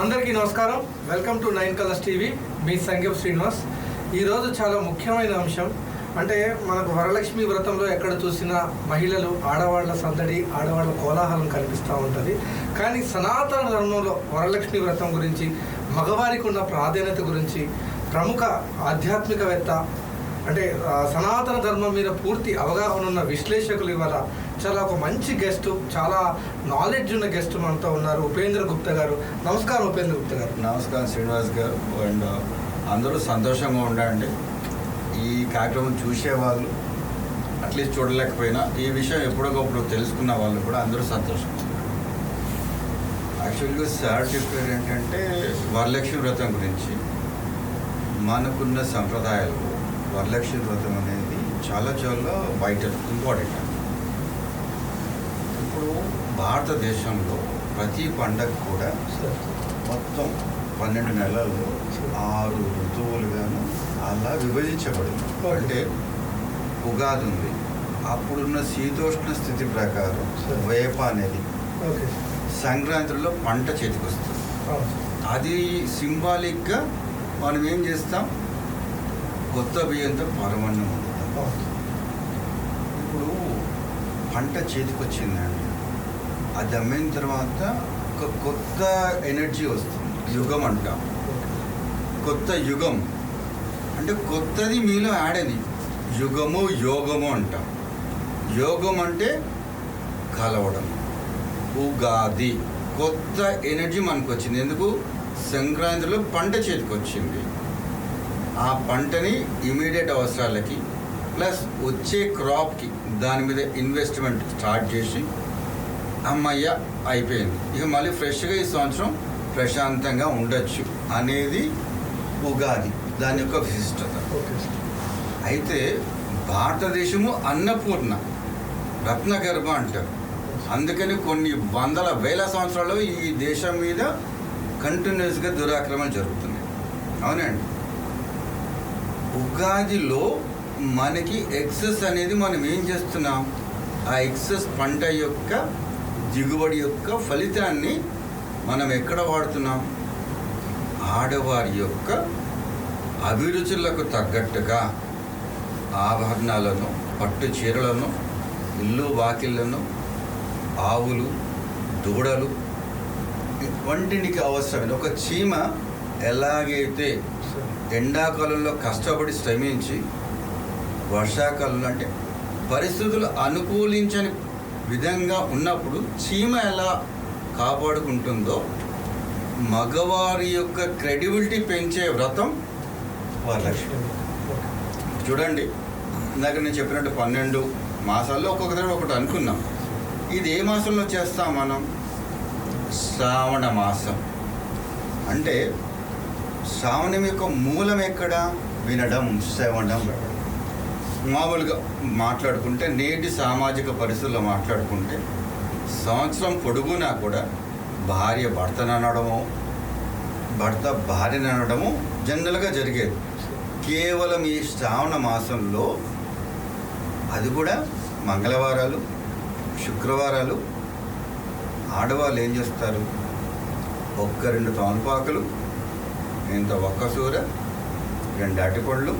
అందరికీ నమస్కారం. Welcome to 9 Colors TV. మీ సంగీప్ శ్రీనివాస్. ఈరోజు చాలా ముఖ్యమైన అంశం. అంటే మనకు వరలక్ష్మి వ్రతంలో ఎక్కడ చూసినా మహిళలు ఆడవాళ్ల సందడి, ఆడవాళ్ల కోలాహలం కనిపిస్తూ ఉంటుంది. కానీ సనాతన ధర్మంలో వరలక్ష్మి వ్రతం గురించి, మగవారికి ఉన్న ప్రాధాన్యత గురించి ప్రముఖ ఆధ్యాత్మికవేత్త, అంటే సనాతన ధర్మం మీద పూర్తి అవగాహన ఉన్న విశ్లేషకులు ఇవాళ చాలా ఒక మంచి గెస్ట్, చాలా నాలెడ్జ్ ఉన్న గెస్ట్ మనతో ఉన్నారు. ఉపేంద్ర గుప్తా గారు. నమస్కారం ఉపేంద్ర గుప్తా గారు. నమస్కారం శ్రీనివాస్ గారు. అండ్ అందరూ సంతోషంగా ఉండండి. ఈ కార్యక్రమం చూసేవాళ్ళు అట్లీస్ట్ చూడలేకపోయినా ఈ విషయం ఎప్పటికప్పుడు తెలుసుకున్న వాళ్ళు కూడా అందరూ సంతోషంగా ఉన్నారు. యాక్చువల్గా సార్ చెప్పారు ఏంటంటే వరలక్ష్మి వ్రతం గురించి. మనకున్న సంప్రదాయాలు వరలక్ష్మి వ్రతం అనేది చాలా చాలా వైటల్, ఇంపార్టెంట్. ఇప్పుడు భారతదేశంలో ప్రతి పండగ కూడా మొత్తం 12 నెలల్లో 6 ఋతువులుగాను అలా విభజించబడింది. అంటే ఉగాది ఉంది, అప్పుడున్న శీతోష్ణ స్థితి ప్రకారం వేప అనేది, సంక్రాంతిలో పంట చేతికొస్తుంది. అది సింబాలిక్గా మనం ఏం చేస్తాం, కొత్త బియ్యంతో పరమన్నం వండుతాం. ఇప్పుడు పంట చేతికొచ్చిందండి, అది అమ్మిన తర్వాత ఒక కొత్త ఎనర్జీ వస్తుంది, యుగం అంటాం. కొత్త యుగం అంటే కొత్తది మీలో యాడ్ అని యుగము, యోగము అంటాం. యోగం అంటే కలవడం. ఉగాది కొత్త ఎనర్జీ మనకు వచ్చింది. ఎందుకు? సంక్రాంతిలో పంట చేతికొచ్చింది. ఆ పంటని ఇమీడియట్ అవసరాలకి ప్లస్ వచ్చే క్రాప్కి దాని మీద ఇన్వెస్ట్మెంట్ స్టార్ట్ చేసి అమ్మయ్య అయిపోయింది, ఇక మళ్ళీ ఫ్రెష్గా ఈ సంవత్సరం ప్రశాంతంగా ఉండొచ్చు అనేది ఉగాది, దాని యొక్క విశిష్టత. అయితే భారతదేశము అన్నపూర్ణ, రత్నగర్భ అంటారు. అందుకని కొన్ని వందల వేల సంవత్సరాలు ఈ దేశం మీద కంటిన్యూస్గా దురాక్రమణ జరుగుతుంది. అవునండి. ఉగాదిలో మనకి ఎక్సెస్ అనేది మనం ఏం చేస్తున్నాం, ఆ ఎక్సెస్ పంట యొక్క దిగుబడి యొక్క ఫలితాన్ని మనం ఎక్కడ వాడుతున్నాం, ఆడవారి యొక్క అభిరుచులకు తగ్గట్టుగా ఆభరణాలను, పట్టు చీరలను, ఇల్లు వాకిళ్లను, ఆవులు, దూడలు వంటికి అవసరమైన ఒక చీమ ఎలాగైతే ఎండాకాలంలో కష్టపడి శ్రమించి వర్షాకాలంలో అంటే పరిస్థితులు అనుకూలించని విధంగా ఉన్నప్పుడు చీమ ఎలా కాపాడుకుంటుందో, మగవారి యొక్క క్రెడిబిలిటీ పెంచే వ్రతం వరలక్ష్మి. చూడండి, ఇందాక నేను చెప్పినట్టు 12 మాసాల్లో ఒక్కొక్క దగ్గర ఒకటి అనుకున్నాం. ఇది ఏ మాసంలో చేస్తాం మనం? శ్రావణ మాసం. అంటే శ్రావణం యొక్క మూలం ఎక్కడ? వినడం, శ్రవణం. మామూలుగా మాట్లాడుకుంటే, నేటి సామాజిక పరిస్థితుల్లో మాట్లాడుకుంటే సంవత్సరం పొడుగునా కూడా భార్య భర్తను అనడము, భర్త భార్యను అనడము జనరల్గా జరిగేది. కేవలం ఈ శ్రావణ మాసంలో, అది కూడా మంగళవారాలు, శుక్రవారాలు, ఆడవాళ్ళు ఏం చేస్తారు, 1-2 తమలపాకులు, ఇంత ఒక్కసూర, 2 అరటిపళ్ళు,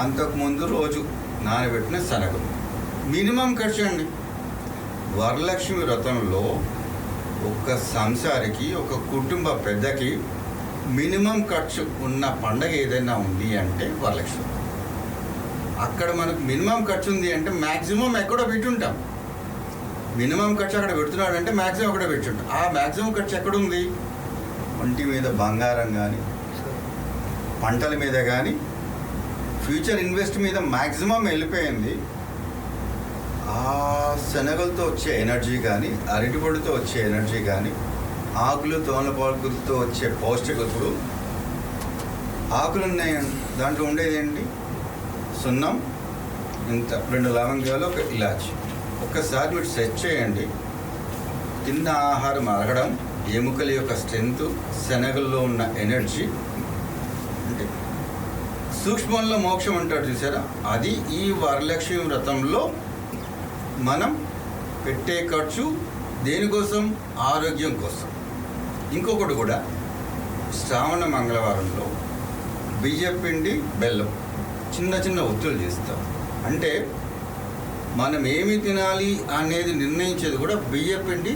అంతకుముందు రోజు నానబెట్టిన శనగలు. మినిమం ఖర్చు అండి. వరలక్ష్మి వ్రతంలో ఒక సంసారికి, ఒక కుటుంబ పెద్దకి మినిమం ఖర్చు ఉన్న పండగ ఏదైనా ఉంది అంటే వరలక్ష్మి. అక్కడ మనకు మినిమం ఖర్చు ఉంది అంటే మ్యాక్సిమం ఎక్కడో పెట్టుంటాం. మినిమం ఖర్చు అక్కడ పెడుతున్నాడంటే మ్యాక్సిమం అక్కడ పెట్టుంటాం. ఆ మ్యాక్సిమం ఖర్చు ఎక్కడుంది? ఒంటి మీద బంగారం కానీ, పంటల మీద కానీ, ఫ్యూచర్ ఇన్వెస్ట్ మీద మ్యాక్సిమం వెళ్ళిపోయింది. ఆ శనగలతో వచ్చే ఎనర్జీ కానీ, అరటిపొడితో వచ్చే ఎనర్జీ కానీ, ఆకులు, తోనపాకులతో వచ్చే పౌష్టిక. ఇప్పుడు ఆకులు ఉన్నాయండి, దాంట్లో ఉండేది ఏంటి? సున్నం, ఇంత 2 లవంగాలు, 1 ఇలాచి. ఒక్కసారి మీరు సెట్ చేయండి. తిన్న ఆహారం అరగడం, ఎముకల యొక్క స్ట్రెంత్, శనగల్లో ఉన్న ఎనర్జీ, అంటే సూక్ష్మంలో మోక్షం అంటాడు చూసారా, అది ఈ వరలక్ష్మి వ్రతంలో మనం పెట్టే ఖర్చు. దేనికోసం? ఆరోగ్యం కోసం. ఇంకొకటి కూడా శ్రావణ మంగళవారంలో బియ్యం పిండి బెల్లం చిన్న చిన్న ఒత్తులు చేస్తాం. అంటే మనం ఏమి తినాలి అనేది నిర్ణయించేది కూడా బియ్యం పిండి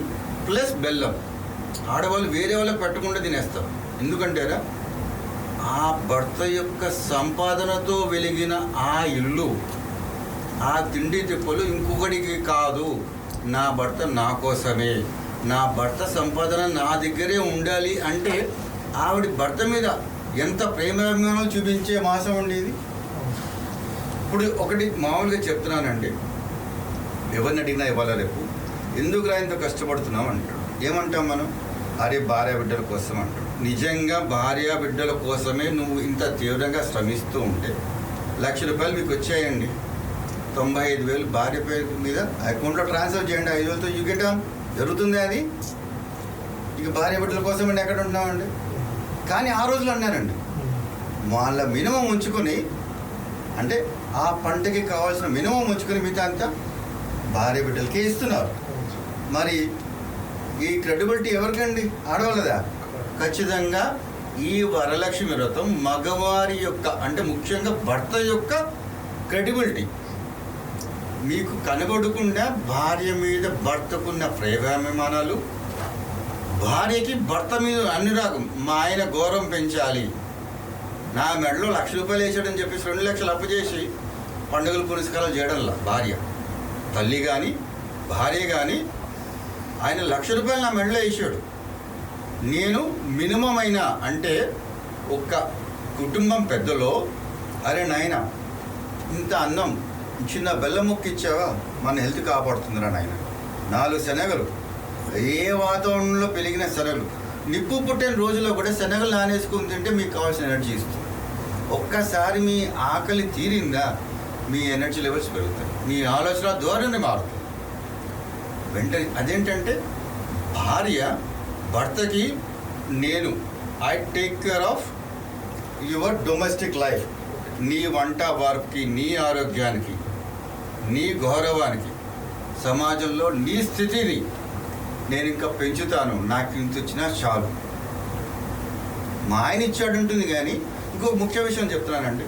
ప్లస్ బెల్లం. ఆడవాళ్ళు వేరే వాళ్ళకి పెట్టకుండా తినేస్తాం. ఎందుకంటారా, ఆ భర్త యొక్క సంపాదనతో వెలిగిన ఆ ఇల్లు, ఆ తిండి తిప్పలు ఇంకొకటికి కాదు. నా భర్త నా కోసమే, నా భర్త సంపాదన నా దగ్గరే ఉండాలి అంటే ఆవిడ భర్త మీద ఎంత ప్రేమాభిమానాలు చూపించే మాసం ఉండేది. ఇప్పుడు ఒకటి మామూలుగా చెప్తున్నానండి, ఎవరిని అడిగినా ఇవ్వాలా రేపు ఎందుకు ఇంత కష్టపడుతున్నాం అంటాడు. ఏమంటాం మనం? అరే భార్య బిడ్డల కోసం అంటాడు. నిజంగా భార్య బిడ్డల కోసమే నువ్వు ఇంత తీవ్రంగా శ్రమిస్తూ ఉంటే ₹1,00,000 మీకు వచ్చాయండి, 95,000 భార్య పేరు మీద అకౌంట్లో ట్రాన్స్ఫర్ చేయండి, 5,000తో యూకెటాం జరుగుతుంది. అది ఇక భార్య బిడ్డల కోసమండి ఎక్కడ ఉంటున్నామండి. కానీ ఆ రోజులు అన్నారండి, వాళ్ళ మినిమం ఉంచుకొని, అంటే ఆ పంటకి కావాల్సిన మినిమం ఉంచుకొని మిగతా అంతా భార్య బిడ్డలకే ఇస్తున్నారు. మరి ఈ క్రెడిబిలిటీ ఎవరికండి? ఆడవాళ్ళదా? ఖచ్చితంగా ఈ వరలక్ష్మి వ్రతం మగవారి యొక్క, అంటే ముఖ్యంగా భర్త యొక్క క్రెడిబిలిటీ. మీకు కనబడకుండా భార్య మీద భర్తకున్న ప్రేమాభిమానాలు, భార్యకి భర్త మీద అనురాగం. మా ఆయన గౌరవం పెంచాలి, నా మెడలో ₹1,00,000 వేసాడని చెప్పేసి 2 లక్షలు అప్పు చేసి పండుగలు పురస్కారాలు చేయడంలా భార్య, తల్లి కానీ భార్య కానీ ఆయన ₹1,00,000 నా మెడలో వేసాడు. నేను మినిమం అయినా, అంటే ఒక కుటుంబం పెద్దలో, అరే నాయన ఇంత అన్నం చిన్న బెల్లం ముక్క ఇచ్చావా, మన హెల్త్ కాపాడుతుందిరా నాయన. 4 శనగలు, ఏ వాతావరణంలో పెరిగిన శనగలు, నిప్పు పుట్టిన రోజుల్లో కూడా శనగలు నానేసుకుని తింటే మీకు కావాల్సిన ఎనర్జీ ఇస్తుంది. ఒక్కసారి మీ ఆకలి తీరిందా మీ ఎనర్జీ లెవెల్స్ పెరుగుతాయి, మీ ఆలోచన ధోరణి మారుతుంది వెంటనే. అదేంటంటే భార్య భర్తకి, నేను I take care of your domestic life, నీ వంట వార్పుకి, నీ ఆరోగ్యానికి, నీ గౌరవానికి, సమాజంలో నీ స్థితిని నేను ఇంకా పెంచుతాను, నాకు ఇంత వచ్చినా చాలు. మా ఆయన ఇచ్చాడుంటుంది. కానీ ఇంకో ముఖ్య విషయం చెప్తున్నానండి,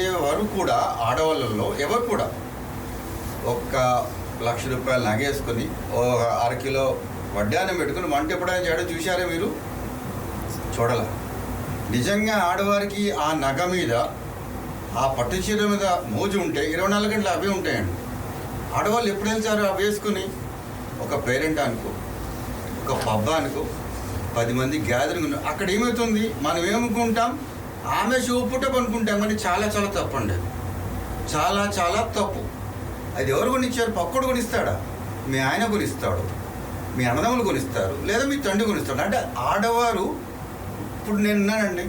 ఎవరు కూడా ఆడవాళ్ళల్లో ఎవరు కూడా ₹1,00,000 నగేసుకొని ఓ 1/2 కిలో వడ్డానం పెట్టుకుని వంట ఎప్పుడైనా చేయడం చూశారా మీరు? చూడాల. నిజంగా ఆడవారికి ఆ నగ మీద, ఆ పట్టు చీర మీద మోజు ఉంటే 24 గంటలు అవే ఉంటాయండి. ఆడవాళ్ళు ఎప్పుడు వెళ్తారు అవి వేసుకుని? ఒక పేరెంట్ అనుకో, ఒక పబ్బా అనుకో, 10 మంది గ్యాదరింగ్, అక్కడ ఏమవుతుంది, మనం ఏమనుకుంటాం, ఆమె చూపుటం అనుకుంటాం. కానీ చాలా చాలా తప్పండి, చాలా చాలా తప్పు. అది ఎవరు కొనిచ్చారు? పక్కడు కొనిస్తాడా? మీ ఆయన కొనిస్తాడు, మీ అన్నదమ్ములు కొనిస్తారు, లేదా మీ తండ్రి కొనిస్తాడు. అంటే ఆడవారు, ఇప్పుడు నేను ఉన్నానండి,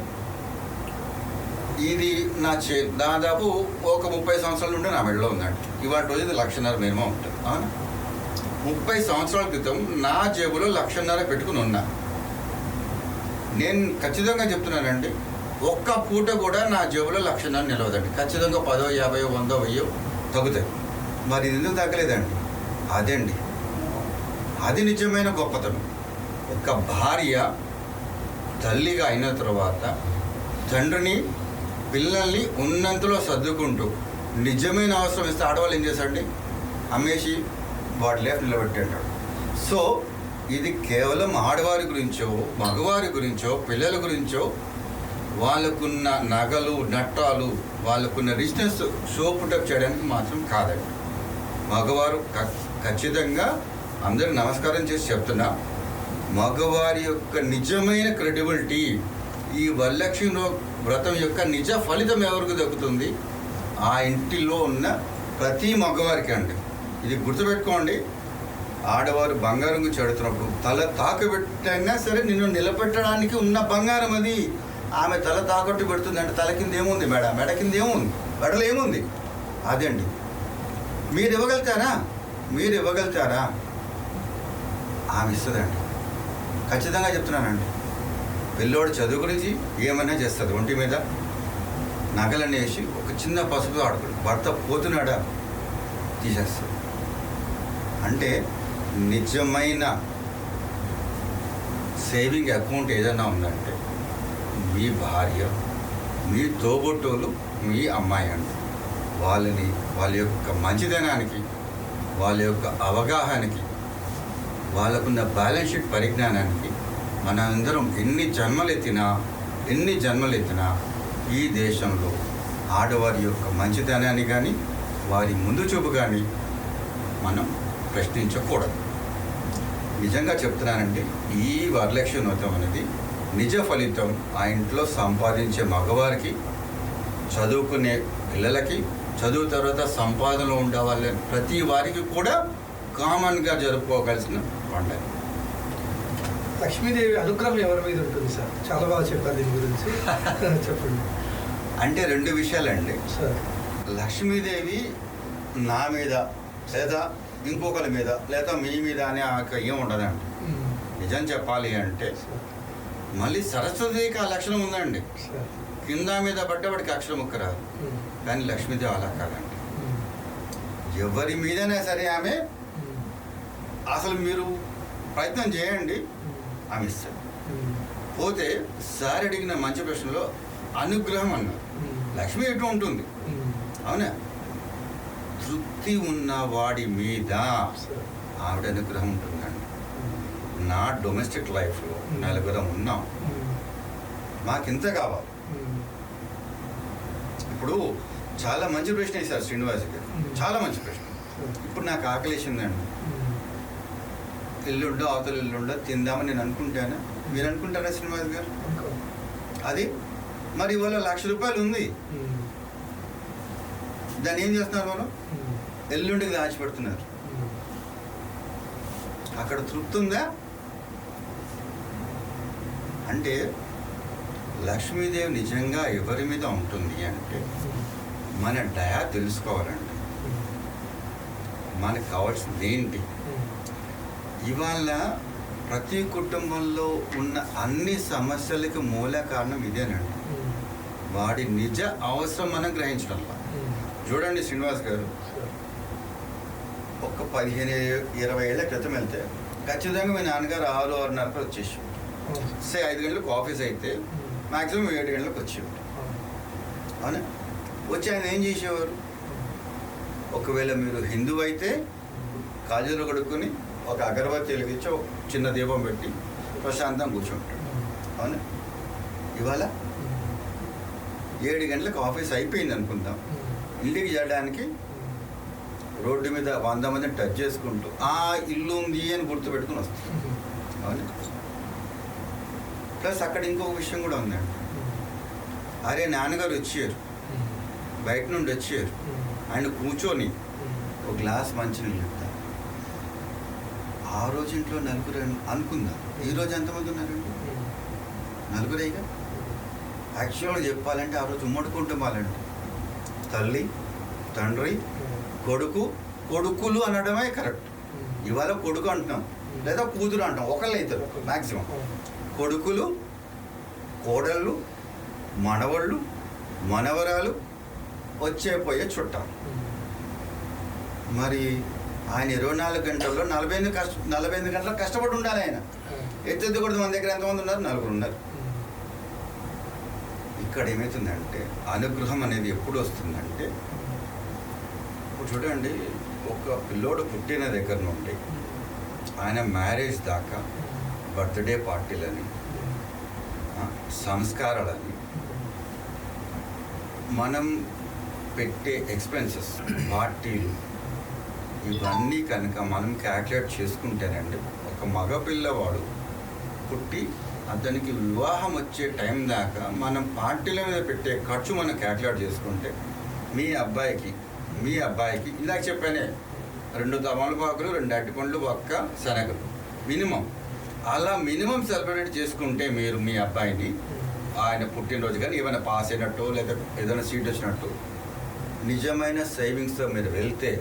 ఇది నా దాదాపు ఒక 30 సంవత్సరాల నుండి నా మెడలో ఉందండి. ఇవాళ రోజు ఇది ₹1,00,000 మినిమం ఉంటుంది. అవునా? 30 సంవత్సరాల క్రితం నా జేబులో ₹1,00,000 పెట్టుకుని ఉన్నా. నేను ఖచ్చితంగా చెప్తున్నానండి, ఒక్క పూట కూడా నా జేబులో ₹1,00,000 నిలవదండి. ఖచ్చితంగా 10, 50, 100, 1000 తగ్గుతాయి. మరి ఇది ఎందుకు తగ్గలేదండి? అదండి, అది నిజమైన గొప్పతనం. ఒక భార్య తల్లిగా అయిన తర్వాత తండ్రిని, పిల్లల్ని ఉన్నంతలో సర్దుకుంటూ, నిజమైన అవసరం ఇస్తే ఆడవాళ్ళు ఏం చేశారండి, అమ్మేసి వాడి లైఫ్ నిలబెట్టాడు. సో ఇది కేవలం ఆడవారి గురించో, మగవారి గురించో, పిల్లల గురించో, వాళ్ళకున్న నగలు, నట్టాలు, వాళ్ళకున్న రిచ్నెస్ షోపుటప్ చేయడానికి మాత్రం కాదండి. మగవారు ఖచ్చితంగా అందరూ నమస్కారం చేసి చెప్తున్నా, మగవారి యొక్క నిజమైన క్రెడిబిలిటీ, ఈ వరలక్ష్మి వ్రతం యొక్క నిజ ఫలితం ఎవరికి దక్కుతుంది? ఆ ఇంటిలో ఉన్న ప్రతి మగవారికి అండి. ఇది గుర్తుపెట్టుకోండి, ఆడవారు బంగారం గురించి అడుగుతున్నప్పుడు తల తాకబెట్టైనా సరే నిన్ను నిలబెట్టడానికి ఉన్న బంగారం అది. ఆమె తల తాకట్టు పెడుతుంది అంటే తల కింద ఏముంది? మెడ కింద ఏముంది? మెడలో ఏముంది? అదండి. మీరు ఇవ్వగలుగుతారా? ఆమె ఇస్తుందండి. ఖచ్చితంగా చెప్తున్నానండి. పిల్లోడు చదువు గురించి ఏమైనా చేస్తుంది. ఒంటి మీద నగలన్నీ వేసి ఒక చిన్న పసుపు ఆడుకోడు, భర్త పోతున్నాడా తీసేస్తుంది. అంటే నిజమైన సేవింగ్ అకౌంట్ ఏదైనా ఉందంటే మీ భార్య, మీ తోబుట్టువులు, మీ అమ్మాయి అండి. వాళ్ళ యొక్క మంచితనానికి, వాళ్ళ యొక్క అవగాహనకి, వాళ్ళకున్న బ్యాలెన్స్ షీట్ పరిజ్ఞానానికి మనందరం ఎన్ని జన్మలెత్తినా ఈ దేశంలో ఆడవారి యొక్క మంచితనాన్ని కానీ వారి ముందు చూపు కానీ మనం ప్రశ్నించకూడదు. నిజంగా చెప్తున్నానంటే ఈ వరలక్ష్మి వ్రతం అనేది నిజ ఫలితం ఆ ఇంట్లో సంపాదించే మగవారికి, చదువుకునే పిల్లలకి, చదువు తర్వాత సంపాదనలో ఉండే వాళ్ళ ప్రతి వారికి కూడా కామన్గా జరుపుకోగలిసిన పండుగ. లక్ష్మీదేవి అనుగ్రహం ఎవరి మీద ఉంటుంది సార్? చాలా బాగా చెప్పారు దీని గురించి. చెప్పండి. అంటే రెండు విషయాలండి సార్. లక్ష్మీదేవి నా మీద లేదా ఇంకొకరి మీద లేదా మీ మీద అనే ఏం ఉండదండి. నిజం చెప్పాలి అంటే మళ్ళీ సరస్వతికి ఆ లక్షణం ఉందండి. కింద మీద పడ్డవాడికి అక్షరం ముక్క రాదు. కానీ లక్ష్మీదేవి అలా కాదండి. ఎవరి మీదైనా సరే ఆమె అసలు మీరు ప్రయత్నం చేయండి, ఆమె ఇస్తారు. పోతే సార్ అడిగిన మంచి ప్రశ్నలో అనుగ్రహం అన్నారు. లక్ష్మి ఎటు ఉంటుంది? అవునా? తృప్తి ఉన్న వాడి మీద ఆవిడ అనుగ్రహం ఉంటుందండి. నా డొమెస్టిక్ లైఫ్లో నలుగురం ఉన్నాం, మాకింత కావాలి. ఇప్పుడు చాలా మంచి ప్రశ్న వేశారు శ్రీనివాస్ గారు, చాలా మంచి ప్రశ్న. ఇప్పుడు నాకు ఆకలేసిందండి, ఎల్లుండో అవతల ఎల్లుండో తిందామని నేను అనుకుంటానా? మీరు అనుకుంటారా శ్రీనివాస్ గారు? అది మరి ఇవాళ ₹1,00,000 ఉంది, దాన్ని ఏం చేస్తున్నారు మనం? ఎల్లుండికి దాచిపెడుతున్నారు. అక్కడ తృప్తి ఉందా? అంటే లక్ష్మీదేవి నిజంగా ఎవరి మీద ఉంటుంది అంటే మన దయా తెలుసుకోవాలండి. మనకు కావాల్సింది ఏంటి? ఇవాళ ప్రతి కుటుంబంలో ఉన్న అన్ని సమస్యలకు మూల కారణం ఇదేనండి. వాడి నిజ అవసరం మనం గ్రహించడం. చూడండి శ్రీనివాస్ గారు, ఒక 15-20 ఏళ్ల క్రితం వెళ్తే ఖచ్చితంగా మీ నాన్నగారు 6-6:30 వచ్చేసి, 5 గంటలకు ఆఫీస్ అయితే మ్యాక్సిమం 7 గంటలకు వచ్చేవాడు. అవునా? వచ్చి ఆయన ఏం చేసేవారు? ఒకవేళ మీరు హిందువు అయితే కాజులు కడుక్కొని ఒక అగరబత్తి వెలిగించి ఒక చిన్న దీపం పెట్టి ప్రశాంతంగా కూర్చుంటాడు. అవునా? ఇవాళ 7 గంటలకు ఆఫీస్ అయిపోయింది అనుకుందాం, ఇంటికి చేయడానికి రోడ్డు మీద 100 మందిని టచ్ చేసుకుంటూ ఆ ఇల్లు ఉంది అని గుర్తుపెట్టుకుని వస్తాం. అవునా? ప్లస్ అక్కడ ఇంకొక విషయం కూడా ఉందండి. అరే నాన్నగారు వచ్చారు, బయట నుండి వచ్చారు, ఆయన కూర్చొని ఒక గ్లాస్ మంచినీళ్ళు ఇస్తారు. ఆ రోజు ఇంట్లో నలుగురు అనుకుందాం, ఈరోజు ఎంతమంది ఉన్నారండి? నలుగురేగా. యాక్చువల్గా చెప్పాలంటే ఆ రోజు ఉమ్మడి కుటుంబాలండి. తల్లి, తండ్రి, కొడుకులు అనడమే కరెక్ట్. ఇవాళ కొడుకు అంటున్నాం లేదా కూతురు అంటాం, ఒకళ్ళు అవుతారు మ్యాక్సిమం. కొడుకులు, కోడళ్ళు, మనవళ్ళు, మనవరాలు, వచ్చేపోయే చుట్టాలు. మరి ఆయన 24 గంటల్లో 48 గంటలు కష్టపడి ఉండాలి. ఆయన ఎత్తెత్తకూడదు. మన దగ్గర ఎంతమంది ఉన్నారు? 4 ఉన్నారు. ఇక్కడ ఏమవుతుందంటే అనుగ్రహం అనేది ఎప్పుడు వస్తుందంటే, ఇప్పుడు చూడండి, ఒక పిల్లోడు పుట్టిన దగ్గర నుండి ఆయన మ్యారేజ్ దాకా బర్త్డే పార్టీలని, సంస్కారాలని, మనం పెట్టే ఎక్స్పెన్సెస్, పార్టీలు, ఇవన్నీ కనుక మనం క్యాల్కులేట్ చేసుకుంటేనండి, ఒక మగ పిల్లవాడు పుట్టి అతనికి వివాహం వచ్చే టైం దాకా మనం పార్టీల మీద పెట్టే ఖర్చు మనం క్యాల్కులేట్ చేసుకుంటే మీ అబ్బాయికి ఇందాక చెప్పానే 2 తమలపాకులు, 2 అరటిపండ్లు, ఒక్క శనగలు మినిమం. అలా మినిమం సెలబ్రేట్ చేసుకుంటే మీరు మీ అబ్బాయిని ఆయన పుట్టినరోజు కానీ ఏమైనా పాస్ అయినట్టు లేదా ఏదైనా సీట్ వచ్చినట్టు నిజమైన సేవింగ్స్తో మీరు వెళ్తే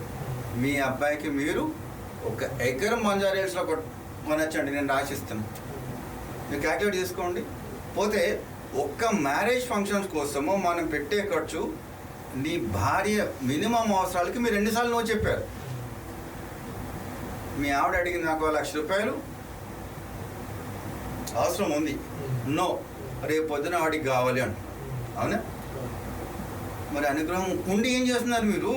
మీ అబ్బాయికి మీరు 1 ఎకరం బంజారాహిల్స్లో కొనొచ్చండి. నేను రాసిస్తాను, మీరు క్యాల్కులేట్ చేసుకోండి. పోతే ఒక్క మ్యారేజ్ ఫంక్షన్స్ కోసము మనం పెట్టే ఖర్చు, నీ భార్య మినిమం అవసరాలకి మీరు 2 సార్లు నో చెప్పారు. మీ ఆవిడ అడిగింది నాకు ₹1,00,000, అవసరం ఉంది. నో, రేపు పొద్దున వాడికి కావాలి అంట. అవునా? మరి అనుగ్రహం ఉండి ఏం చేస్తున్నారు మీరు?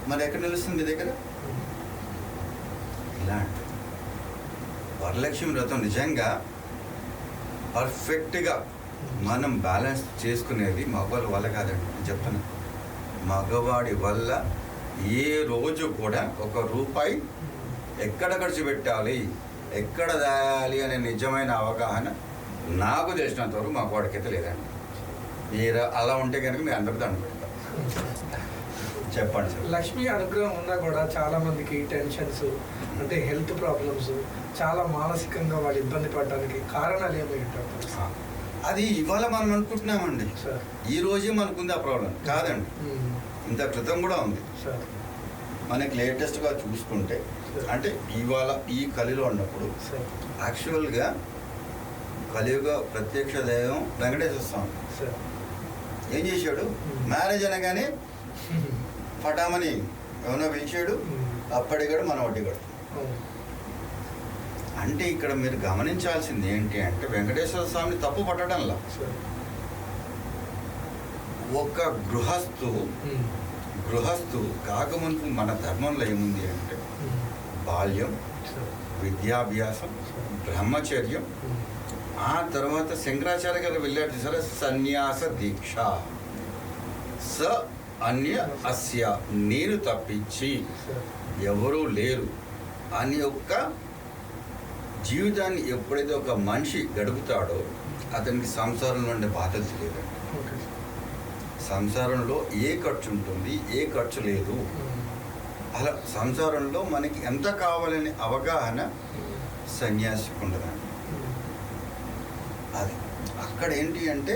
మరి ఎక్కడ నిలుస్తుంది మీ దగ్గర? ఇలాంటి వరలక్ష్మి వ్రతం నిజంగా పర్ఫెక్ట్గా మనం బ్యాలెన్స్ చేసుకునేది మగవాళ్ళ వల్ల కాదండి. నేను చెప్తున్నా, మగవాడి వల్ల ఏ రోజు కూడా ₹1 ఎక్కడ ఖర్చు పెట్టాలి, ఎక్కడ దాయాలి అనే నిజమైన అవగాహన నాకు తెలిసినంత వరకు మగవాడికైతే లేదండి. మీరు అలా ఉంటే కనుక మీ అందరికీ దండ పెడతారు. చెప్పండి సార్. లక్ష్మి అనుగ్రహం ఉన్నా కూడా చాలా మందికి టెన్షన్స్, అంటే హెల్త్ ప్రాబ్లమ్స్, చాలా మానసికంగా వాళ్ళు ఇబ్బంది పడడానికి కారణాలు ఏమైంటారు? అది ఇవాళ మనం అనుకుంటున్నామండి, ఈ రోజే మనకుంది ఆ ప్రాబ్లం కాదండి. ఇంత క్రితం కూడా ఉంది. మనకి లేటెస్ట్గా చూసుకుంటే అంటే ఇవాళ ఈ కలిలో ఉన్నప్పుడు యాక్చువల్గా కలియుగ ప్రత్యక్ష దైవం వెంకటేశ్వర స్వామి ఏం చేశాడు? మ్యారేజ్ అనగానే పటామని ఏమైనా పిలిచాడు, అప్పటిగాడు మన వడ్డీగాడు. అంటే ఇక్కడ మీరు గమనించాల్సింది ఏంటి అంటే వెంకటేశ్వర స్వామిని తప్పు పట్టడంలా. ఒక గృహస్థు కాకముందు మన ధర్మంలో ఏముంది అంటే బాల్యం, విద్యాభ్యాసం, బ్రహ్మచర్యం, ఆ తర్వాత శంకరాచార్య గారు వెళ్ళాడు సరే సన్యాస దీక్ష. స అన్య అస్య, నేను తప్పించి ఎవరూ లేరు అని ఒక్క జీవితాన్ని ఎప్పుడైతే ఒక మనిషి గడుపుతాడో అతనికి సంసారంలో ఉండే బాధలు తెలియదు. సంసారంలో ఏ ఖర్చు ఉంటుంది, ఏ ఖర్చు లేదు, అలా సంసారంలో మనకి ఎంత కావాలనే అవగాహన సన్యాసికి ఉండదండి. అది అక్కడ ఏంటి అంటే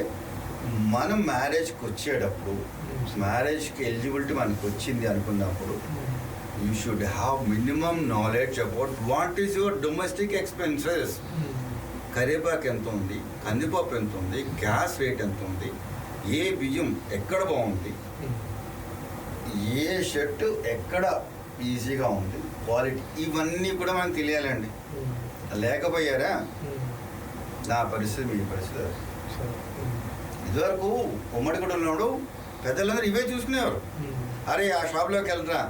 మనం మ్యారేజ్కి వచ్చేటప్పుడు, మ్యారేజ్కి ఎలిజిబిలిటీ మనకు వచ్చింది అనుకున్నప్పుడు you should have minimum knowledge about what is your domestic expenses. కరివేపాకు ఎంత ఉంది, కందిపప్పు ఎంత ఉంది, గ్యాస్ రేట్ ఎంత ఉంది, ఏ బియ్యం ఎక్కడ బాగుంది, ఏ షర్టు ఎక్కడ ఈజీగా ఉంది, క్వాలిటీ, ఇవన్నీ కూడా మనకు తెలియాలండి. లేకపోయారా నా పరిస్థితి మీ పరిస్థితి. ఇదివరకు ఉమ్మడి కూడా ఉన్నాడు, పెద్దలందరూ ఇవే చూసుకునేవారు. అరే ఆ షాప్లోకి వెళ్ళరా,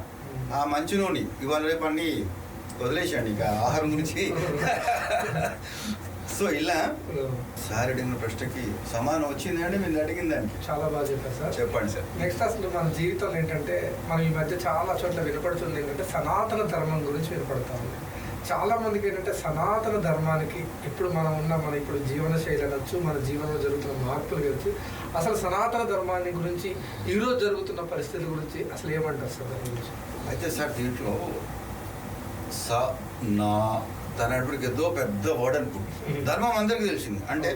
ఆ మంచి నూనె ఇవాళ రేపు అన్నీ వదిలేసండి ఇక ఆహారం గురించి. సో ఇలా సార్ అడిగిన ప్రశ్నకి సమానం వచ్చిందండి మీరు అడిగిన దానికి. చాలా బాగా చెప్పారు సార్. చెప్పండి సార్. నెక్స్ట్ అసలు మన జీవితంలో ఏంటంటే మనం ఈ మధ్య చాలా చోట్ల వినపడుతుంది ఏంటంటే సనాతన ధర్మం గురించి వినపడతా ఉంది. చాలా మందికి ఏంటంటే సనాతన ధర్మానికి ఇప్పుడు మన ఇప్పుడు జీవన శైలి అనొచ్చు, మన జీవనంలో జరుగుతున్న మార్పులు గురించి, అసలు సనాతన ధర్మాన్ని గురించి ఈరోజు జరుగుతున్న పరిస్థితుల గురించి అసలు ఏమంటారు సార్ దాని గురించి? అయితే సార్ దీంట్లో తనప్పటికి ఏదో పెద్ద వర్డ్ అనుకుంటుంది. ధర్మం అందరికీ తెలిసింది. అంటే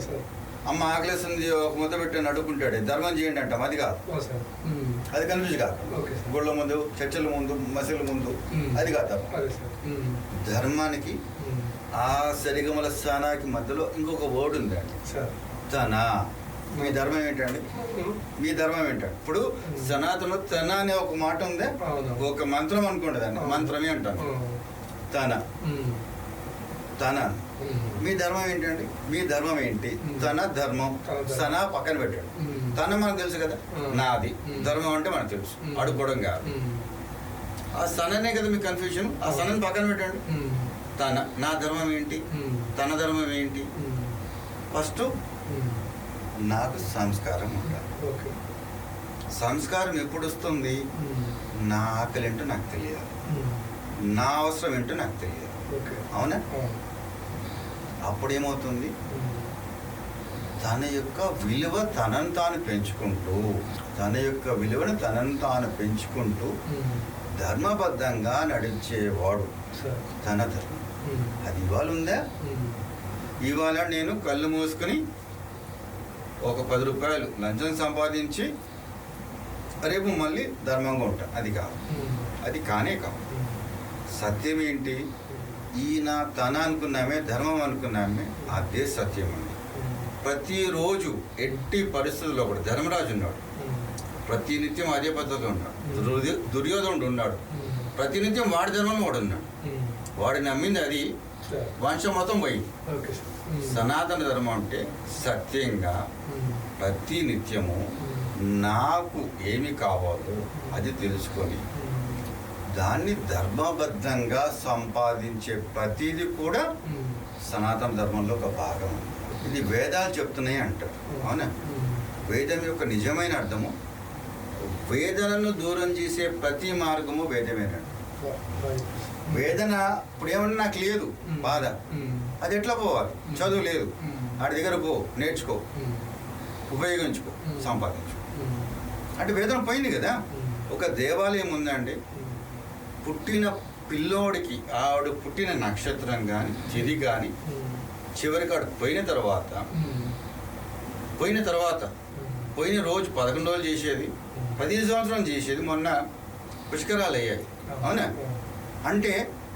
అమ్మ ఆకలేస్తుంది ఒక ముద్ద పెట్టి అడుగుంటాడు, ధర్మం చేయండి అంటాం. అది కాదు, అది కన్ఫ్యూజ్ కాదు. గుళ్ళ ముందు, చర్చల ముందు, మసీదుల ముందు, అది కాదు ధర్మానికి. ఆ సరిగమల స్థానానికి మధ్యలో ఇంకొక వర్డ్ ఉందండి, తన. మీ ధర్మం ఏంటండి? మీ ధర్మం ఏంటండి? ఇప్పుడు సనాతన తన అనే ఒక మాట ఉందే, ఒక మంత్రం అనుకోండి, దాన్ని మంత్రమే అంటాను. తన మీ ధర్మం ఏంటండి? మీ ధర్మం ఏంటి? తన ధర్మం. సన పక్కన పెట్టండి. తన మనకు తెలుసు కదా, నాది. ధర్మం అంటే మనకు తెలుసు, అడుక్కోవడం కాదు. ఆ సననే కదా మీకు కన్ఫ్యూజన్. ఆ సనని పక్కన పెట్టండి. తన నా ధర్మం ఏంటి, తన ధర్మం ఏంటి? ఫస్ట్ నాకు సంస్కారం ఉండాలి. సంస్కారం ఎప్పుడు వస్తుంది? నా ఆకలి ఏంటో నాకు తెలియదు, నా అవసరం ఏంటో నాకు తెలియదు. అవునా? అప్పుడేమవుతుంది? తన యొక్క విలువ తనను తాను పెంచుకుంటూ, తన యొక్క విలువను తనను తాను పెంచుకుంటూ ధర్మబద్ధంగా నడిచేవాడు తన ధర్మం. అది ఇవాళ ఉందా? ఇవాళ నేను కళ్ళు మూసుకొని ఒక 10 రూపాయలు లంచం సంపాదించి రేపు మళ్ళీ ధర్మంగా ఉంటాను. అది కాదు, అది కానే కాదు. సత్యం ఏంటి? ఈయన తన అనుకున్నామే, ధర్మం అనుకున్నామే, అదే సత్యం అండి. ప్రతిరోజు ఎట్టి పరిస్థితుల్లో కూడా ధర్మరాజు ఉన్నాడు, ప్రతినిత్యం అదే పద్ధతిలో ఉన్నాడు. దుర్యోధనుడు ఉన్నాడు, ప్రతినిత్యం వాడి ధర్మంలో వాడు ఉన్నాడు. వాడు నమ్మింది అది, సార్. వంశం మొత్తం పోయింది. Okay sir. సనాతన ధర్మం అంటే సత్యంగా ప్రతి నిత్యము నాకు ఏమి కావాలో అది తెలుసుకొని దాన్ని ధర్మబద్ధంగా సంపాదించే ప్రతిదీ కూడా సనాతన ధర్మంలో ఒక భాగం. ఇది వేదాలు చెప్తున్నాయి అంటారు, అవునా? వేదం యొక్క నిజమైన అర్థము వేదనను దూరం చేసే ప్రతి మార్గము వేదమేనండి. వేదన ఇప్పుడు ఏమన్నా నాకు లేదు బాధ, అది ఎట్లా పోవాలి? చదువు లేదు, వాడి దగ్గర పో, నేర్చుకో, ఉపయోగించుకో, సంపాదించుకో అంటే వేదన పోయింది కదా. ఒక దేవాలయం ఉందండి, పుట్టిన పిల్లోడికి ఆవిడ పుట్టిన నక్షత్రం కానీ తిథి కానీ చివరికి ఆడు పోయిన తర్వాత పోయిన రోజు 11 రోజులు చేసేది, 15 సంవత్సరాలు చేసేది, మొన్న పుష్కరాలు అయ్యాయి, అవునా? అంటే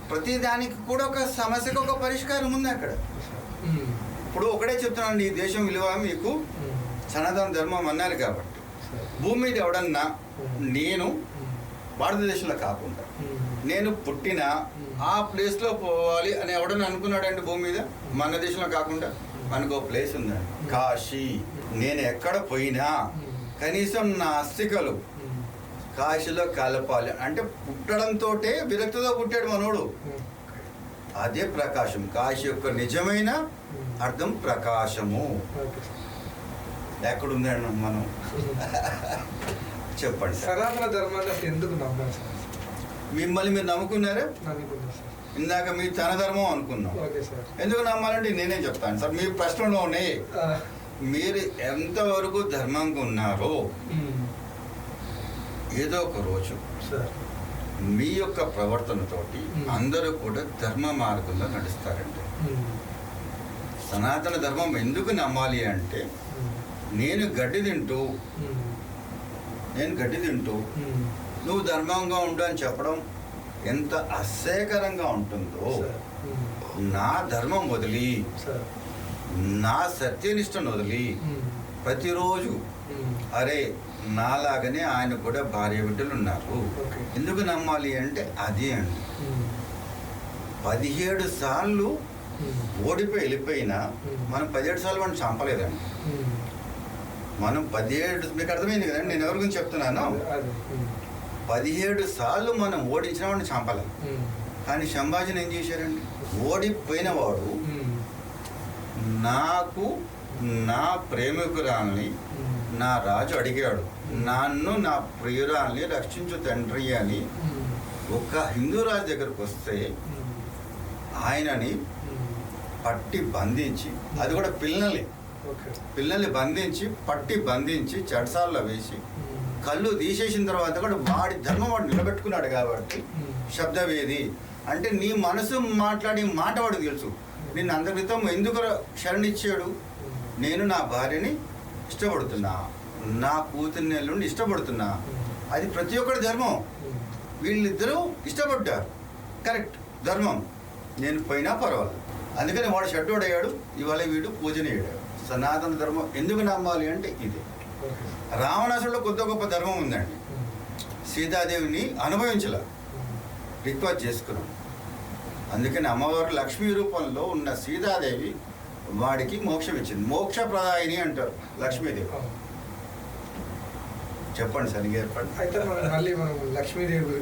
ప్రతి దానికి కూడా ఒక సమస్యకు ఒక పరిష్కారం ఉంది అక్కడ. ఇప్పుడు ఒకటే చెప్తున్నాను, ఈ దేశం విలువ మీకు సనాతన ధర్మం అన్నారు కాబట్టి భూమి మీద ఎవడన్నా నేను భారతదేశంలో కాకుండా నేను పుట్టిన ఆ ప్లేస్లో పోవాలి అని ఎవడన్నా అనుకున్నాడండి భూమి మీద, మన దేశంలో కాకుండా? మనకు ఒక ప్లేస్ ఉందండి, కాశీ. నేను ఎక్కడ పోయినా కనీసం నా అస్థికలు కాశీలో కలపాలి అంటే పుట్టడంతో విరక్తితో పుట్టాడు మనోడు. అదే ప్రకాశం. కాశీ యొక్క నిజమైన అర్థం ప్రకాశము. ఎక్కడుందండి మనం? చెప్పండి. సనాతన ధర్మాన్ని ఎందుకు నమ్మాలి సార్? మిమ్మల్ని మీరు నమ్ముకున్నారా? ఇందాక మీరు తన ధర్మం అనుకున్నాం. ఎందుకు నమ్మాలంటే నేనే చెప్తాను సార్. మీ ప్రశ్నలోనే మీరు ఎంతవరకు ధర్మంగా ఉన్నారో ఏదో ఒక రోజు మీ యొక్క ప్రవర్తనతోటి అందరూ కూడా ధర్మ మార్గంలో నడుస్తారండి. సనాతన ధర్మం ఎందుకు నమ్మాలి అంటే నేను గడ్డి తింటూ నువ్వు ధర్మంగా ఉండు అని చెప్పడం ఎంత అసహ్యకరంగా ఉంటుందో, నా ధర్మం వదిలి నా సత్యనిష్టను వదిలి ప్రతిరోజు అరే నాలాగనే ఆయన కూడా భార్య బిడ్డలు ఉన్నారు, ఎందుకు నమ్మాలి అంటే అదే అండి. 17 సార్లు ఓడిపోయి వెళ్ళిపోయినా మనం 17 సార్లు మనం చంపలేదండి. మనం 17, మీకు అర్థమైంది కదండి నేను ఎవరి గురించి చెప్తున్నాను. 17 సార్లు మనం ఓడించిన వాడిని చంపలేం. కానీ సంభాషణ ఏం చేశారండి? ఓడిపోయిన వాడు నాకు నా ప్రేమికురాల్ని నా రాజు అడిగాడు, నన్ను నా ప్రియురాల్ని రక్షించు తండ్రి అని ఒక హిందూ రాజు దగ్గరకు వస్తే ఆయనని పట్టి బంధించి, అది కూడా పిల్లల్ని బంధించి చెడసాల్లో వేసి కళ్ళు తీసేసిన తర్వాత కూడా వాడి ధర్మం వాడు నిలబెట్టుకున్నాడు. కాబట్టి శబ్దవేది అంటే నీ మనసు మాట్లాడి మాట వాడికి తెలుసు. నిన్ను అంత క్రితం ఎందుకు శరణిచ్చాడు? నేను నా భార్యని ఇష్టపడుతున్నా, నా కూతుర్ని నుండి ఇష్టపడుతున్నా, అది ప్రతి ఒక్కరి ధర్మం. వీళ్ళిద్దరూ ఇష్టపడ్డారు, కరెక్ట్, ధర్మం. నేను పోయినా పర్వాలేదు. అందుకని వాడు షడ్డోడయ్యాడు, ఇవాళ వీడు పూజనీయుడాడు. సనాతన ధర్మం ఎందుకు నమ్మాలి అంటే ఇది. రావణాసుడిలో కొత్త గొప్ప ధర్మం ఉందండి. సీతాదేవిని అనుభవించలా, రిక్వెస్ట్ చేసుకున్నాం. అందుకని అమ్మవారు లక్ష్మీ రూపంలో ఉన్న సీతాదేవి వాడికి మోక్షం ఇచ్చింది. మోక్షప్రదాయిని అంటారు లక్ష్మీదేవి. చెప్పండి సార్, ఇంకా చెప్పండి. అయితే మళ్ళీ మనం లక్ష్మీదేవి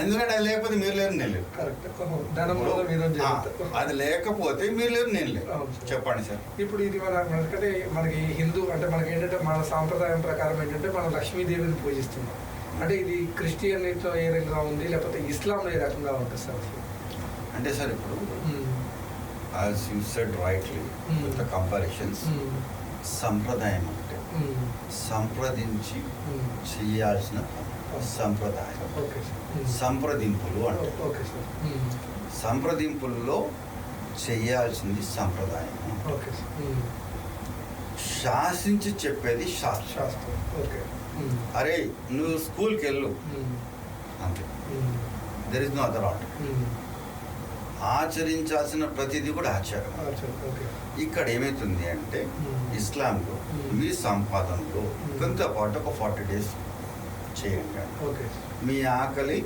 ఎందుకంటే అది లేకపోతే మీరు లేరు, నేను లేరు. అది లేకపోతే మీరు లేరు, నేను లేరు. చెప్పండి సార్. ఇప్పుడు ఇది మనకంటే మనకి హిందూ అంటే మనకి ఏంటంటే మన సాంప్రదాయం ప్రకారం ఏంటంటే మనం లక్ష్మీదేవిని పూజిస్తున్నాం. అంటే ఇది క్రిస్టియన్లో ఏ రకంగా ఉంది, లేకపోతే ఇస్లాంలో ఏ రకంగా ఉంటుంది సార్? అంటే సార్ ఇప్పుడు as you said rightly with the comparisons, సంప్రదాయం అంటే సంప్రదించి చేయాల్సిన సంప్రదాయం, సంప్రదింపులు అంటే సంప్రదింపుల్లో చేయాల్సింది సంప్రదాయం. శాసించి చెప్పేది శాస్త్రం. అరే నువ్వు స్కూల్కి వెళ్ళు అంతే, there is no other order. ఆచరించాల్సిన ప్రతిదీ కూడా ఆచారం. ఇక్కడ ఏమవుతుంది అంటే ఇస్లాంలో మీ సంపాదనలో కొంత పాటు ఒక 40 days చేయండి, మీ ఆకలి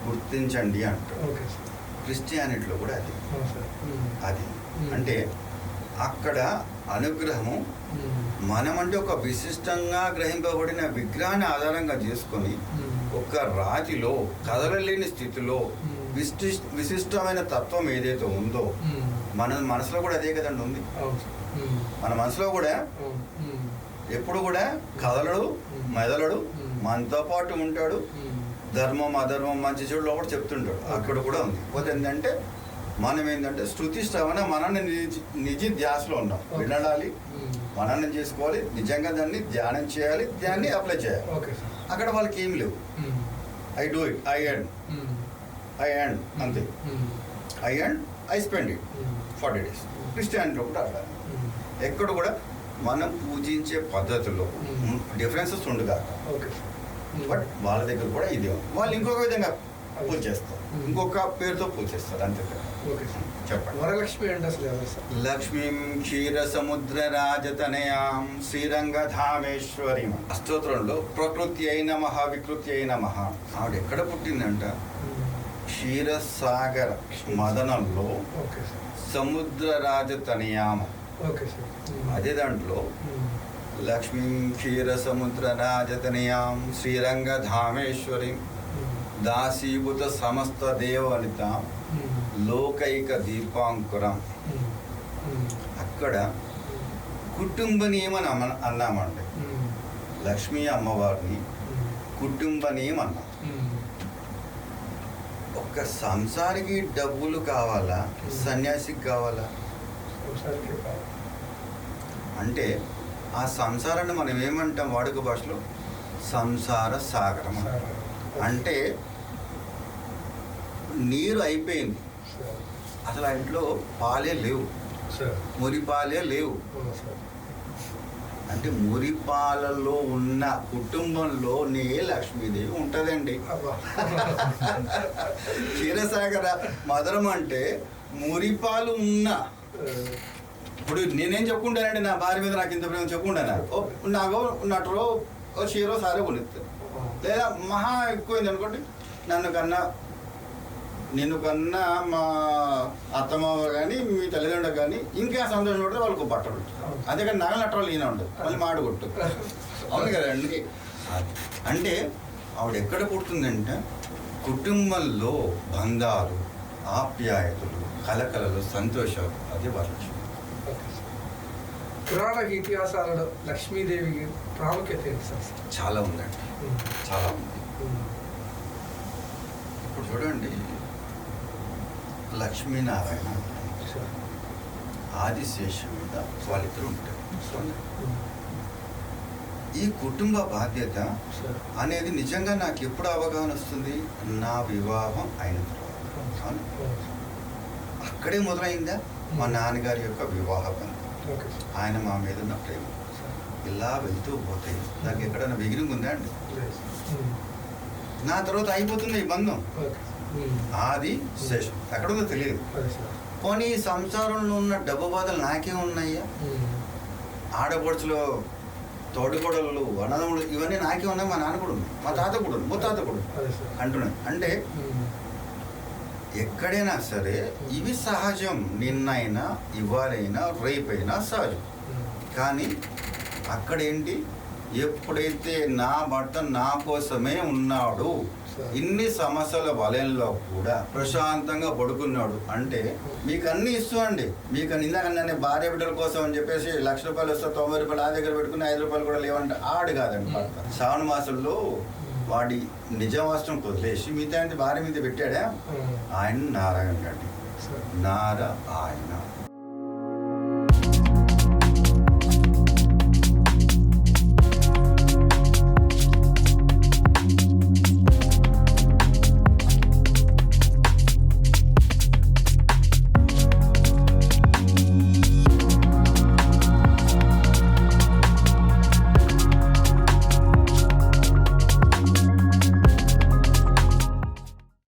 గుర్తించండి అంటారు. క్రిస్టియానిటీలో కూడా అది అవును సార్. అది అంటే అక్కడ అనుగ్రహము మనమంటే ఒక విశిష్టంగా గ్రహింపబడిన విగ్రహాన్ని ఆధారంగా చేసుకొని ఒక రాతిలో కదలలేని స్థితిలో విశిష్టమైన తత్వం ఏదైతే ఉందో మన మనసులో కూడా అదే కదండి ఉంది. మన మనసులో కూడా ఎప్పుడు కూడా కదలడు మెదలడు, మనతో పాటు ఉంటాడు, ధర్మం అధర్మం మంచి చెడు లోపల చెప్తుంటాడు, అక్కడ కూడా ఉంది. పోతే ఏంటంటే మనం ఏంటంటే శృతి శ్రవణ మనల్ని నిజ ధ్యాసలో ఉన్నాం, వినడాలి, మననం చేసుకోవాలి, నిజంగా దాన్ని ధ్యానం చేయాలి, దాన్ని అప్లై చేయాలి. అక్కడ వాళ్ళకి ఏం లేవు. I do it, I and అంతే, ఐ స్పెండ్ ఇట్ 40 days. క్రిస్టియానిటీలో కూడా అట్లా ఎక్కడ కూడా మనం పూజించే పద్ధతిలో డిఫరెన్సెస్ ఉండగా, బట్ వాళ్ళ దగ్గర కూడా ఇదే ఉంది. వాళ్ళు ఇంకొక విధంగా పూజ చేస్తారు, ఇంకొక పేరుతో పూజ చేస్తారు, అంతే. చెప్పండి. వరలక్ష్మి అంటే అసలు ఎవరు సార్? లక్ష్మీం క్షీర సముద్ర రాజతనయాం శ్రీరంగధామేశ్వరీం. అష్టోత్తరంలో ప్రకృతి అయిన మహా వికృతి అయిన మహా ఆవిడ ఎక్కడ పుట్టిందంట? క్షీరసాగర మదనంలో సముద్ర రాజతనయామ. అదే దాంట్లో లక్ష్మీం క్షీర సముద్ర రాజతనయాం శ్రీరంగధామేశ్వరీం దాసీభూత సమస్త దేవనిత లోకైక దీపాంకురం. అక్కడ కుటుంబ నియమని అన్నామండి. లక్ష్మీ అమ్మవారిని కుటుంబ నియమం అన్నాం. ఒక్క సంసారికి డబ్బులు కావాలా, సన్యాసికి కావాలా? అంటే ఆ సంసారాన్ని మనం ఏమంటాం వాడుక భాషలో? సంసార సాగరం. అంటే నీరు అయిపోయింది, అసలు ఆ ఇంట్లో పాలే లేవు, మురిపాలే లేవు. అంటే మురిపాలలో ఉన్న కుటుంబంలోనే లక్ష్మీదేవి ఉంటుందండి. క్షీరసాగర మధురం అంటే మురిపాలు ఉన్న. ఇప్పుడు నేనేం చెప్పుకుంటానండి, నా భార్య మీద నాకు ఇంత ప్రేమ చెప్పుకుంటాను, నాకు నటులో క్షీరో సారే కొనిస్తాను. లేదా మహా ఎక్కువైంది అనుకోండి, నిన్ను కన్నా మా అత్తమావ కానీ మీ తల్లిదండ్రులు కానీ ఇంకా సంతోషం పడితే వాళ్ళకు బట్టలు ఉంటారు. అంతేకాని నగల నట్టలు ఈయన ఉండదు, మళ్ళీ మాడు కొట్టు. అవును కదండి. అంటే ఆవిడ ఎక్కడ పుడుతుందంటే కుటుంబంలో బంధాలు, ఆప్యాయతలు, కలకలలు, సంతోషాలు, అది వరలక్ష్మి. పురాణ ఇతిహాసాలలో లక్ష్మీదేవి ప్రాముఖ్యత ఏంటి సార్? చాలా ఉందండి, చాలా ఉంది. ఇప్పుడు చూడండి, లక్ష్మీనారాయణ ఆదిశేషం మీద వాళ్ళిద్దరు ఉంటారు. ఈ కుటుంబ బాధ్యత అనేది నిజంగా నాకు ఎప్పుడు అవగాహన వస్తుంది? నా వివాహం అయిన తర్వాత. అక్కడే మొదలైందా మా నాన్నగారి యొక్క వివాహ బంధం, ఆయన మా మీద ఉన్న ప్రేమ. ఇలా వెళ్తూ పోతే నాకు ఎక్కడైనా బిగినింగ్ ఉందా అండి? నా తర్వాత అయిపోతుంది ఈ బంధం. ఆది శేషం ఎక్కడుందో తెలియదు. పోనీ సంసారంలో ఉన్న డబ్బు బాధలు నాకే ఉన్నాయా? ఆడపడుచులు, తోడుకోడళ్ళు, అన్నదమ్ముడు ఇవన్నీ నాకే ఉన్నాయి. మా నాన్న కూడా ఉంది, మా తాత కూడా ఉంది, ముత్తాత కూడా అంటున్నాయి. అంటే ఎక్కడైనా సరే ఇవి సహజం. నిన్నైనా ఇవాళైనా రేపైనా సహజం. కానీ అక్కడేంటి, ఎప్పుడైతే నా భర్త నా కోసమే ఉన్నాడు, ఇన్ని సమస్యల వలయంలో కూడా ప్రశాంతంగా పడుకున్నాడు అంటే మీకు అన్ని ఇస్తూ అండి. మీకు ఇందాకనే భార్య బిడ్డల కోసం అని చెప్పేసి ₹1,00,000 వస్తే 90 రూపాయలు ఆ దగ్గర పెట్టుకుని ₹5 కూడా లేవంటే ఆడు కాదండి భర్త. శ్రావణ మాసంలో వాడి నిజవాస్తవం వదిలేసి మిగతా భార్య మీద పెట్టాడా? ఆయన నారాయణ అండి, నార ఆయన